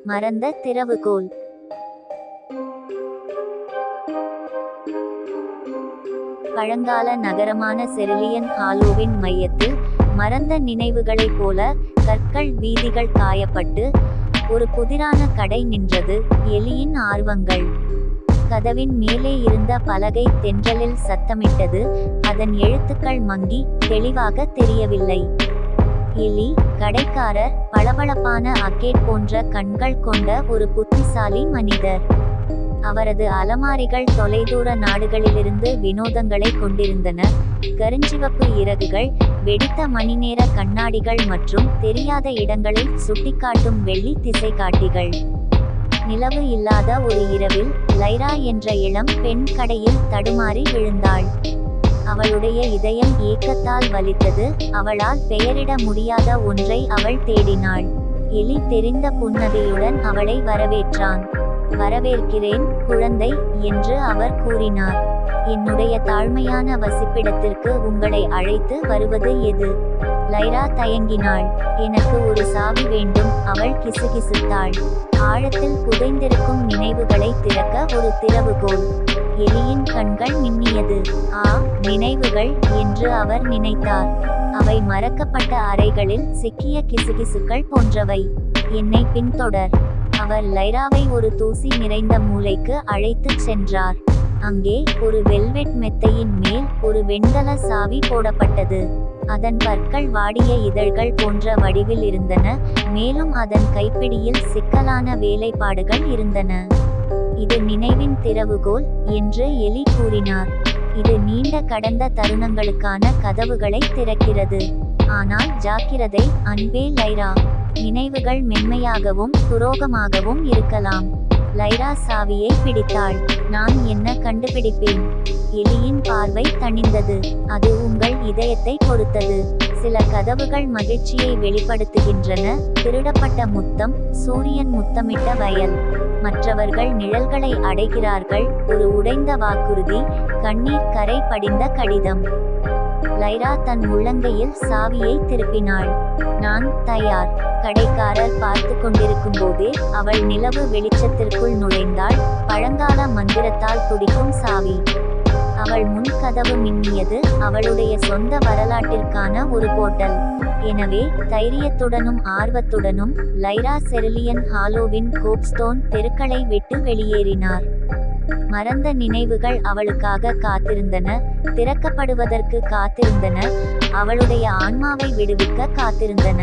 மறந்த திறவுகோல். பழங்கால நகரமான செருலியன் ஹாலோவின் மையத்தில் மறந்த நினைவுகளைப் போல கற்கள் வீதிகள் காயப்பட்டு ஒரு புதிரான கடை நின்றது. எலியின் ஆர்வங்கள். கதவின் மேலே இருந்த பலகை தென்றலில் சத்தமிட்டது. அதன் எழுத்துக்கள் மங்கி தெளிவாக தெரியவில்லை. எலி கடைக்காரர் பளபளப்பான அக்கேட் போன்ற கண்கள் கொண்ட ஒரு புத்திசாலி மனிதர். அவரது அலமாரிகள் தொலைதூர நாடுகளிலிருந்து வினோதங்களை கொண்டிருந்தன. கருஞ்சிவப்பு இறகுகள், வெடித்த மணிநேர கண்ணாடிகள் மற்றும் தெரியாத இடங்களில் சுட்டிக்காட்டும் வெள்ளி திசைகாட்டிகள். நிலவு இல்லாத ஒரு இரவில் லைரா என்ற இளம் பெண் கடையில் தடுமாறி விழுந்தாள். அவளுடைய இதயம் ஏக்கத்தால் வலித்தது. அவளால் பெயரிட முடியாத ஒன்றை அவள் தேடினாள். எலி தெரிந்த புன்னகையுடன் அவளை வரவேற்றான். வரவேற்கிறேன் குழந்தை என்று அவர் கூறினார். என்னுடைய தாழ்மையான வசிப்பிடத்திற்கு உங்களை அழைத்து வருவது எது? லைரா தயங்கினாள். எனக்கு ஒரு சாவி வேண்டும், அவள் கிசுகிசுத்தாள். ஆழத்தில் புதைந்திருக்கும் நினைவுகளை திறக்க ஒரு திறவுகோல். எலியின் கண்கள் மின்னியது. நினைவுகள் என்று அவர் நினைத்தார். அவை மறக்கப்பட்ட அறைகளில் சிக்கிய கிசுகிசுக்கள் போன்றவை. என்னை பின்தொடர். அவர் லைராவை ஒரு தூசி நிறைந்த மூலைக்கு அழைத்துச் சென்றார். அங்கே ஒரு வெல்வெட் மெத்தையின் மேல் ஒரு வெண்கல சாவி போடப்பட்டது. அதன் பற்கள் வாடிய இதழ்கள் போன்ற வடிவில் இருந்தன. மேலும் அதன் கைப்பிடியில் சிக்கலான வேலைப்பாடுகள் இருந்தன. இது நினைவின் திறவுகோல் என்று எலி கூறினார். இது நீண்ட கடந்த தருணங்களுக்கான கதவுகளை திறக்கிறது. ஆனால் ஜாக்கிரதை அன்பே லைரா. நினைவுகள் மென்மையாகவும் துரோகமாகவும் இருக்கலாம். லைரா சாவியை பிடித்தாள். நான் என்ன கண்டுபிடிப்பேன்? எலியின் பார்வை தணிந்தது. அது உங்கள் இதயத்தை பொறுத்தது. சில கதவுகள் மகிழ்ச்சியை வெளிப்படுத்துகின்றன. திருடப்பட்ட முத்தம், சூரியன் முத்தமிட்ட வயல். மற்றவர்கள் நிழல்களை அடைகிறார்கள். ஒரு உடைந்த வாக்குறுதி, கண்ணீர் கரை படிந்த கடிதம். லைரா தன் உள்ளங்கையில் சாவியை திருப்பினாள். நான் தயார். கடைக்காரர் பார்த்து கொண்டிருக்கும் போதே அவள் நிலவு வெளிச்சத்திற்குள் நுழைந்தாள். பழங்கால மந்திரத்தால் துடிக்கும் சாவி. அவள் முன் கதவு மின்னியது. அவளுடைய சொந்த வரலாற்றிற்கான ஒரு போர்ட்டல். எனவே தைரியத்துடனும் ஆர்வத்துடனும் லைரா செருலியன் ஹாலோவின் கோப்ஸ்டோன் தெருக்களை விட்டு வெளியேறினார். மறந்த நினைவுகள் அவளுக்காக காத்திருந்தன. திறக்கப்படுவதற்கு காத்திருந்தன. அவளுடைய ஆன்மாவை விடுவிக்க காத்திருந்தன.